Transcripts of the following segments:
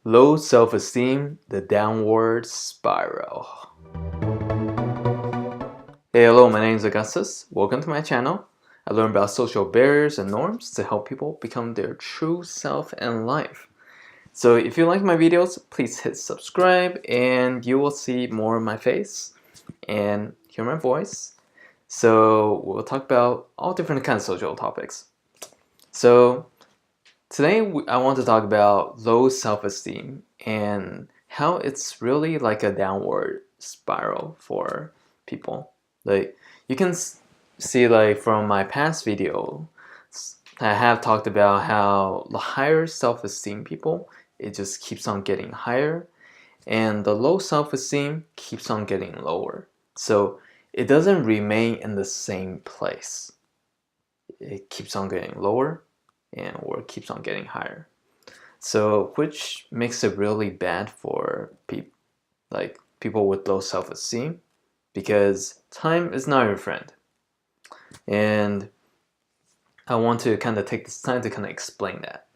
Low self-esteem, the downward spiral. Hey, hello, my name is Augustus. Welcome to my channel. I learn about social barriers and norms to help people become their true self in life. So if you like my videos, please hit subscribe and you will see more of my face and hear my voice. So we'll talk about all different kinds of social topics. So today I want to talk about low self-esteem and how it's really like a downward spiral for people. Like you can see like from my past video, I have talked about how the higher self-esteem people, it just keeps on getting higher, and the low self-esteem keeps on getting lower. So it doesn't remain in the same place. It keeps on getting lower or it keeps on getting higher. So which makes it really bad for people with low self-esteem, because time is not your friend. And I want to kind of take this time to kind of explain that.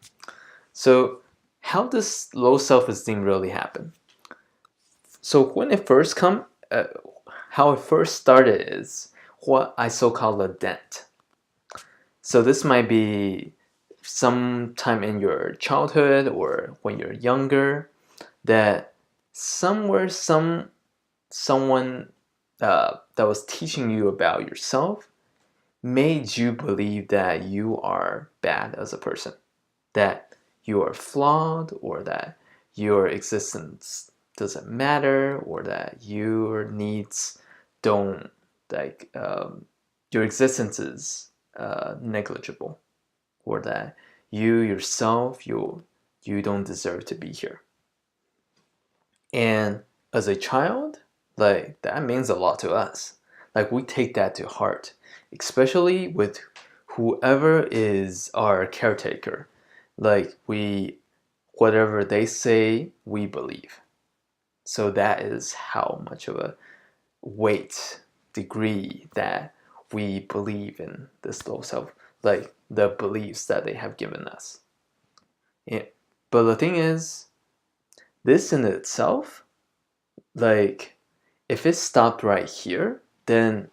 So how does low self-esteem really happen? So when it first how it first started is what I so-called a dent. So this might be sometime in your childhood or when you're younger, that somewhere someone that was teaching you about yourself made you believe that you are bad as a person, that you are flawed, or that your existence doesn't matter, or that your needs don't your existence is negligible, or that you yourself you don't deserve to be here. And as a child, like that means a lot to us. Like we take that to heart, especially with whoever is our caretaker. Like whatever they say, we believe. So that is how much of a weight degree that we believe in this low self, like the beliefs that they have given us. Yeah. But the thing is, this in itself, like if it stopped right here, then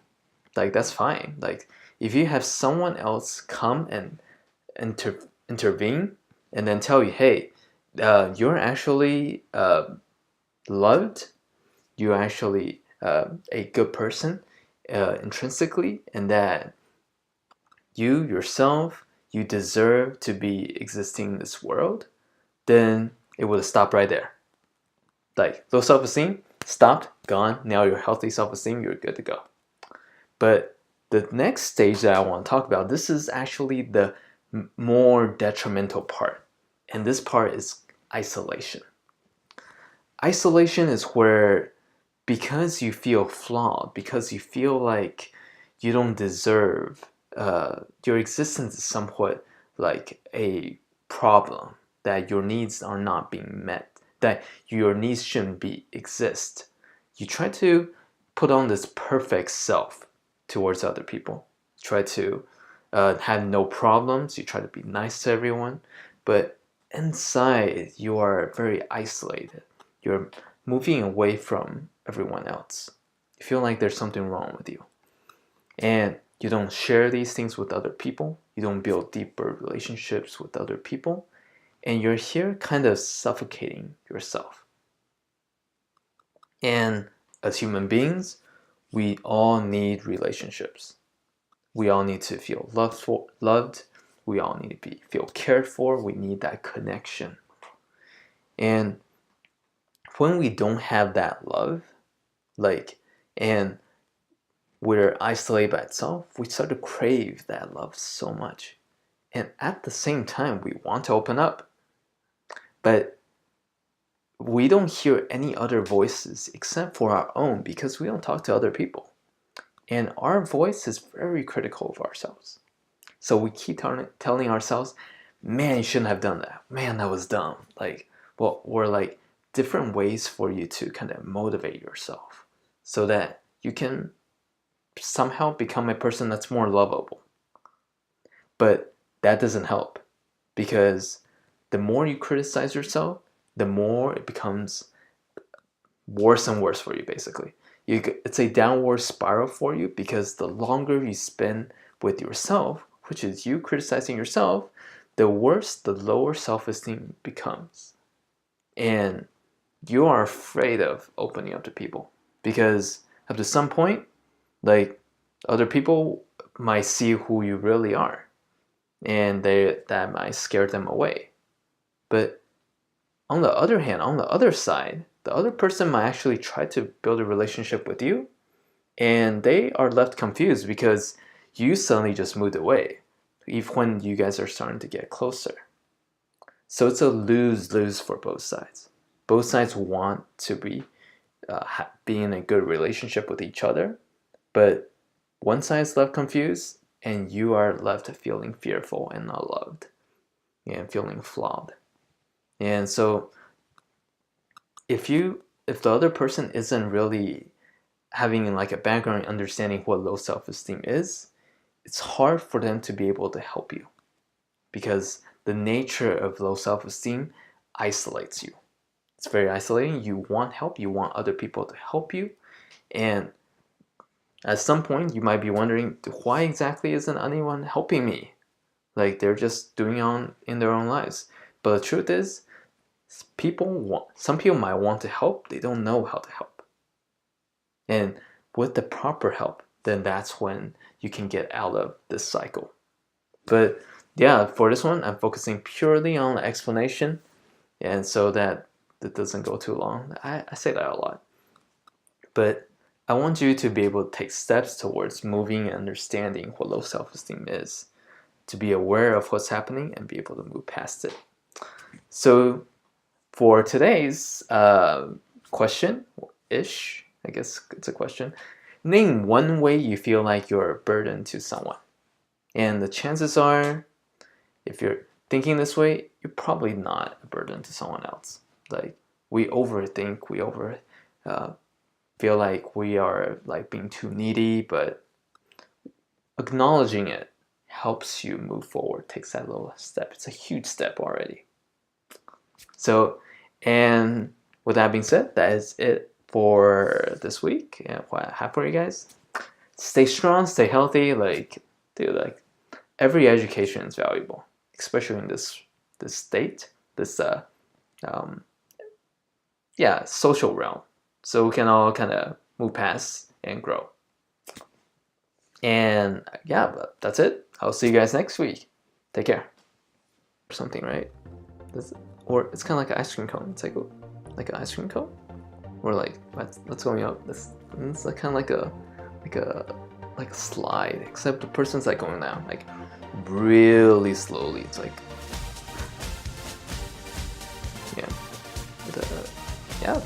like that's fine. Like if you have someone else come and intervene and then tell you, hey, you're actually loved, you're actually a good person intrinsically, and that you yourself, you deserve to be existing in this world, then it would stop right there. Like low self-esteem, stopped, gone. Now you're healthy self-esteem, you're good to go. But the next stage that I want to talk about, this is actually the more detrimental part. And this part is isolation. Isolation is where, because you feel flawed, because you feel like you don't deserve, your existence is somewhat like a problem, that your needs are not being met, that your needs shouldn't exist. You try to put on this perfect self towards other people. Try to have no problems. You try to be nice to everyone, but inside you are very isolated. You're moving away from everyone else. You feel like there's something wrong with you. And you don't share these things with other people. You don't build deeper relationships with other people. And you're here kind of suffocating yourself. And as human beings, we all need relationships. We all need to feel loved. We all need to feel cared for. We need that connection. And when we don't have that love, and we're isolated by itself, we start to crave that love so much. And at the same time, we want to open up. But we don't hear any other voices except for our own, because we don't talk to other people. And our voice is very critical of ourselves. So we keep telling ourselves, man, you shouldn't have done that. Man, that was dumb. Or like different ways for you to kind of motivate yourself so that you can somehow become a person that's more lovable. But that doesn't help, because the more you criticize yourself, the more it becomes worse and worse for you, basically. It's a downward spiral for you, because the longer you spend with yourself, which is you criticizing yourself, the worse, the lower self-esteem becomes. And you are afraid of opening up to people, because up to some point, like, other people might see who you really are, and that might scare them away. But on the other hand, on the other side, the other person might actually try to build a relationship with you, and they are left confused because you suddenly just moved away, even when you guys are starting to get closer. So it's a lose-lose for both sides. Both sides want to be in a good relationship with each other, but one side is left confused, and you are left feeling fearful and not loved, and feeling flawed. And so if the other person isn't really having like a background understanding what low self-esteem is, it's hard for them to be able to help you, because the nature of low self-esteem isolates you. It's very isolating. You want help, you want other people to help you, and at some point you might be wondering, why exactly isn't anyone helping me? Like, they're just doing on in their own lives. But the truth is, some people might want to help, they don't know how to help. And with the proper help, then that's when you can get out of this cycle. But yeah, for this one, I'm focusing purely on the explanation, and so that it doesn't go too long. I say that a lot. But I want you to be able to take steps towards moving and understanding what low self-esteem is, to be aware of what's happening and be able to move past it. So for today's question-ish, I guess it's a question. Name one way you feel like you're a burden to someone. And the chances are, if you're thinking this way, you're probably not a burden to someone else. Like, we overthink, we feel like we are like being too needy, but acknowledging it helps you move forward, takes that little step. It's a huge step already. So, and with that being said, that is it for this week. And what I have for you guys: stay strong, stay healthy. Like, dude, like, every education is valuable, especially in this state, this social realm. So we can all kind of move past and grow. And yeah, but that's it. I'll see you guys next week. Take care. Or something, right? Or it's kind of like an ice cream cone. It's like an ice cream cone. Or like, what's going up? It's like kind of like a slide, except the person's like going down like really slowly. It's like, yeah, yeah.